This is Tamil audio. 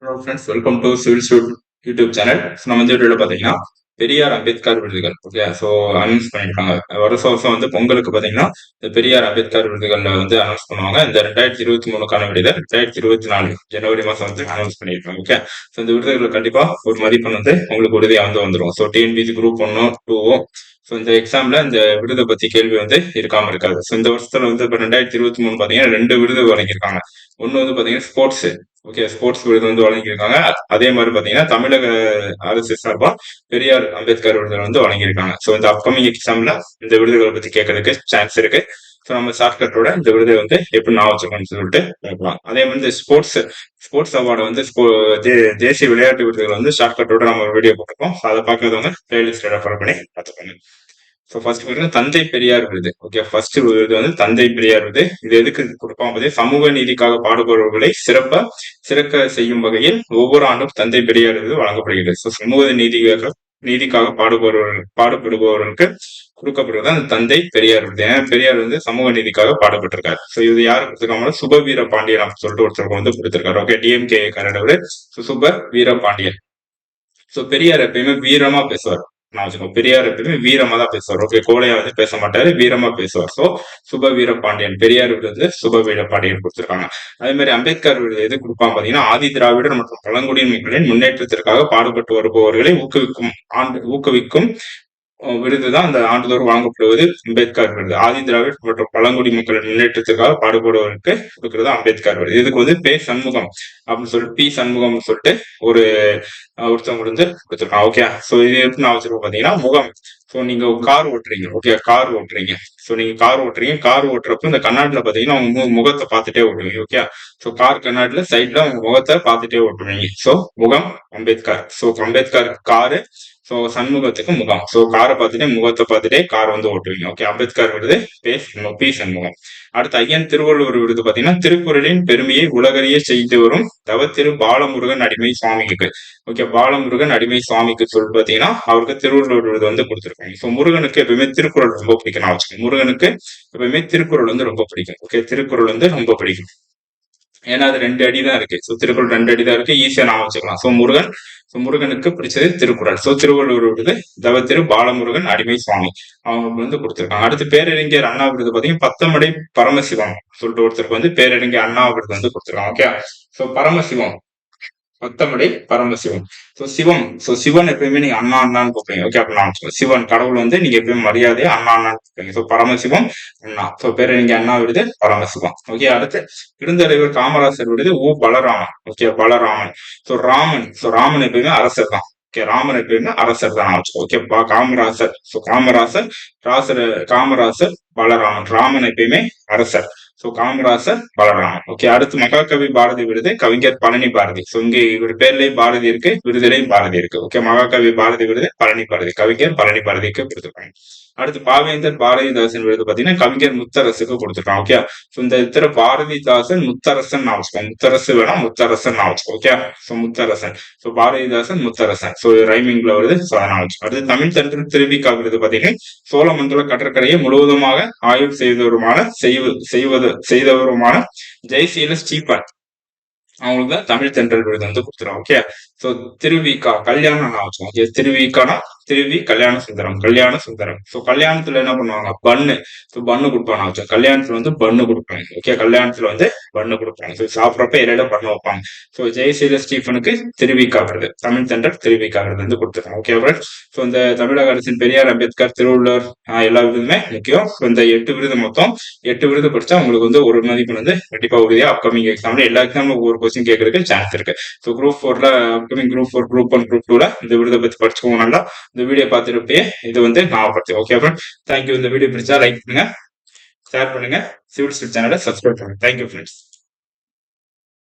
Hello friends, welcome to civil stood YouTube channel. நம்ம இந்த வீடியோவில் பார்த்தீங்கன்னா பெரியார் அம்பேத்கர் விருதுகள் ஓகே ஸோ அனௌன்ஸ் பண்ணியிருக்காங்க. வருஷம் வருஷம் பொங்கலுக்கு பார்த்தீங்கன்னா இந்த பெரியார் அம்பேத்கர் விருதுகளில் அனௌன்ஸ் பண்ணுவாங்க. இந்த 2023க்கான விருதை 2024 ஜனவரி மாதம் அனௌன்ஸ் பண்ணியிருக்காங்க. ஓகே ஸோ இந்த விருதுகள் கண்டிப்பாக ஒரு மதிப்பெண் உங்களுக்கு உறுதியாக வந்துடும். ஸோ டிஎன்பிசி குரூப் 1 2 ஸோ இந்த எக்ஸாம்ல இந்த விருதை பத்தி கேள்வி இருக்காம இருக்காது. ஸோ இந்த வருஷத்துல இப்போ 2023 பாத்தீங்கன்னா 2 விருது வழங்கியிருக்காங்க. ஒன்னு பாத்தீங்கன்னா ஸ்போர்ட்ஸ் ஓகே ஸ்போர்ட்ஸ் விருது வழங்கியிருக்காங்க. அதே மாதிரி பாத்தீங்கன்னா தமிழக அரசு சார்பா பெரியார் அம்பேத்கர் விருதுகள் வழங்கியிருக்காங்க. ஸோ இந்த அப்கமிங் எக்ஸாம்ல இந்த விருதுகளை பத்தி கேட்கறதுக்கு சான்ஸ் இருக்கு. ஸோ நம்ம ஷார்ட்கட்டோட இந்த விருதை எப்படி நான் வச்சுக்கணும்னு சொல்லிட்டு பார்க்கலாம். அதே மாதிரி இந்த ஸ்போர்ட்ஸ் அவார்டு தேசிய விளையாட்டு விருதுகள் ஷார்ட்கட்டோட நம்ம வீடியோ போட்டிருக்கோம். அதை பார்க்கறவங்க பிளேலிஸ்ட் ரெஃபர் பண்ணி பார்த்துக்கோங்க. ஸோ ஃபர்ஸ்ட் விருது தந்தை பெரியார் விருது. ஓகே ஃபர்ஸ்ட் விருது தந்தை பெரியார் விருது. இது எதுக்கு கொடுப்பாங்க? சமூக நீதிக்காக பாடுபடுபவர்களை சிறக்க செய்யும் வகையில் ஒவ்வொரு ஆண்டும் தந்தை பெரியார் விருது வழங்கப்படுகிறது. ஸோ சமூக நீதிக்காக பாடுபடுபவர்களுக்கு கொடுக்கப்படுறது அந்த தந்தை பெரியார் விருது. ஏன்னா பெரியார் சமூக நீதிக்காக பாடுபட்டிருக்காரு. ஸோ இது யாரு கொடுத்திருக்காங்க? சுப வீர பாண்டியன் அப்படின்னு சொல்லிட்டு ஒருத்தருக்கு கொடுத்திருக்காரு. ஓகே டிஎம்கே காரர் சுப வீர பாண்டியன். ஸோ பெரியார் எப்பயுமே வீரமா பேசுவார். பெரியார் எப்பயுமே வீரமா தான் பேசுவார். ஓகே கோழையா பேச மாட்டாரு, வீரமா பேசுவார். சோ சுப வீரபாண்டியன் பெரியார் விருது சுப வீரபாண்டியன் கொடுத்திருக்காங்க. அதே மாதிரி அம்பேத்கர் விருது எது கொடுப்பாங்க பாத்தீங்கன்னா ஆதி திராவிடர் மற்றும் பழங்குடியின மக்களின் முன்னேற்றத்திற்காக பாடுபட்டு வருபவர்களை ஊக்குவிக்கும் விருதுதான் அந்த ஆண்டுதோறும் வழங்கப்படுவது அம்பேத்கர் விருது. ஆதி திராவிட மற்றும் பழங்குடி மக்களின் முன்னேற்றத்துக்காக பாடுபடுவதற்கு கொடுக்கிறது அம்பேத்கர் விருது. இதுக்கு பே சண்முகம் அப்படின்னு சொல்லிட்டு பி சண்முகம் சொல்லிட்டு ஒருத்தவங்க கொடுத்துருக்காங்க. ஓகே சோ இது எப்படி நான் வச்சிருக்கோம் பாத்தீங்கன்னா முகம். சோ நீங்க கார் ஓட்டுறீங்க. ஓகே கார் ஓட்டுறீங்க. சோ நீங்க கார் ஓட்டுறப்ப இந்த கண்ணாடியில பாத்தீங்கன்னா உங்க முகத்தை பார்த்துட்டே ஓட்டுவீங்க. ஓகே சோ கார் கண்ணாடியில சைட்ல உங்க முகத்தை பார்த்துட்டே ஓட்டுவீங்க. சோ முகம் Ambedkar. So Ambedkar car. So சண்முகத்துக்கு முகம். சோ காரை பார்த்துட்டே முகத்தை பார்த்துட்டே கார் ஓட்டுவீங்க. ஓகே அம்பேத்கர் விருது பி சண்முகம். அடுத்து ஐயன் திருவள்ளுவர் விருது பாத்தீங்கன்னா திருக்குறளின் பெருமையை உலகறிய செய்து வரும் திரு பாலமுருகன் அடிமை சுவாமிக்கு. ஓகே பாலமுருகன் அடிமை சுவாமிக்கு சொல்லி பாத்தீங்கன்னா அவருக்கு திருவள்ளுவர் விருது கொடுத்திருக்காங்க. சோ முருகனுக்கு எப்பயுமே திருக்குறள் ரொம்ப பிடிக்கும். நான் வச்சுக்கோங்க முருகனுக்கு எப்பயுமே திருக்குறள் ரொம்ப பிடிக்கும். ஓகே திருக்குறள் ரொம்ப பிடிக்கும். ஏன்னா அது 2 அடி தான் இருக்கு. ஸோ திருக்குறள் 2 அடி தான் இருக்கு, ஈஸியா நான் வச்சுக்கலாம். முருகனுக்கு பிடிச்சது திருக்குறள். சோ திருவள்ளுவர் விருது திரு பாலமுருகன் அடிமை சுவாமி அவங்க கொடுத்திருக்காங்க. அடுத்து பேரறிஞர் அண்ணா விருது பாத்தீங்கன்னா பத்தமடை பரமசிவம் சொல்லிட்டு ஒருத்தருக்கு பேரறிஞர் அண்ணா விருது கொடுத்திருக்காங்க. Okay so Paramasivam Pathamadai Paramasivam. சிவன் எப்பயுமே நீங்க அண்ணா அண்ணான்னு கூப்பிடுங்க. ஓகே அப்படின்னா சிவன் கடவுள் நீங்க எப்பயுமே மரியாதையா அண்ணா அண்ணான்னு கூப்பிடுங்க. சோ பரமசிவம் அண்ணா. சோ பேரு நீங்க அண்ணா விருது பரமசிவம். ஓகே அடுத்து பெருந்தலைவர் காமராசர் விருது பலராமன். ஓகே பலராமன். ராமன் எப்பயுமே அரசர் தான். ஓகே ராமன் எப்பயுமே அரசர் தான் வச்சுக்கோ. ஓகே காமராசர். காமராசர் பலராமன். ராமன் எப்பயுமே அரசர். சோ காமராசர் பலராமன். ஓகே அடுத்து மகாகவி பாரதி விருது கவிஞர் பழனி பாரதி. சோ இங்க இவர் பேர்லயே பாரதி இருக்கு, விருதுலையும் பாரதி இருக்கு. ஓகே மகாகவி பாரதி விருது பழனி பாரதி, கவிஞர் பழனி பாரதிக்கு கொடுத்திருக்காங்க. அடுத்து பாவேந்தர் பாரதிதாசன் விருது பாத்தீங்கன்னா கவிஞர் முத்தரசுக்கு கொடுத்திருக்காங்க. ஓகே சோ இந்த இடத்துல பாரதிதாசன் முத்தரசன் நான் வச்சுக்கோங்க. முத்தரசு வேணா முத்தரசன் நான் வச்சுக்கோ. Okay so Mutharasan. So Bharathidasan Mutharasan. So ரைமிங்ல வருது. சோ நான் வச்சுக்கோ. அடுத்து தமிழ் தந்திர திருவிக்கா விருது பாத்தீங்கன்னா சோழமண்டல கடற்கரையை முழுவதுமாக ஆய்வு செய்தவருமான ஜெய்சீல ஸ்டீபன் அவங்களுக்கு தான் தமிழ் தென்றல் விருது கொடுத்துருவோம். ஓகே சோ திருவிக்கா கல்யாணம் நான் வச்சுக்கோங்க. திருவிக்கானா திருவி கல்யாண சுந்தரம். சோ கல்யாணத்துல என்ன பண்ணுவாங்க? பன்னு கொடுப்பாங்க. வச்சோம் கல்யாணத்துல பன்னு கொடுப்பாங்க. ஓகே கல்யாணத்துல பன்னு கொடுப்பாங்க. சோ சாப்பிட்றப்ப இடையில பண்ணு வைப்பாங்க. சோ ஜெயசீல ஸ்டீஃபனுக்கு திருவிக்கா விருது தமிழ் தென்றல் திருவிக்கா விருது கொடுத்துருக்காங்க. ஓகே சோ இந்த தமிழக அரசின் பெரியார் அம்பேத்கர் திருவள்ளுவர் எல்லா விருதுமே முக்கியம். இந்த 8 விருது மொத்தம் 8 விருது படிச்சா உங்களுக்கு ஒரு மதிப்பு கண்டிப்பா உறுதியா அப்கமிங் எக்ஸாம்ல எல்லா எக்ஸாம்ல ஒவ்வொரு கொஸ்டின் கேட்கறதுக்கு சான்ஸ் இருக்கு. ஸோ குரூப் 4ல அப்கமிங் குரூப் 4 குரூப் 1 குரூப் 2ல இந்த விருதை பத்தி படிச்சுக்கோங்க. நல்லா இந்த வீடியோ பார்த்துருப்பே இது ஞாபகப்படுத்தி. Okay friends thank you. இந்த வீடியோ பிடிச்சா லைக் பண்ணுங்க, ஷேர் பண்ணுங்க, சிவில் ஸ்டூட் சேனலை சப்ஸ்கிரைப் பண்ணுங்க. Thank you friends.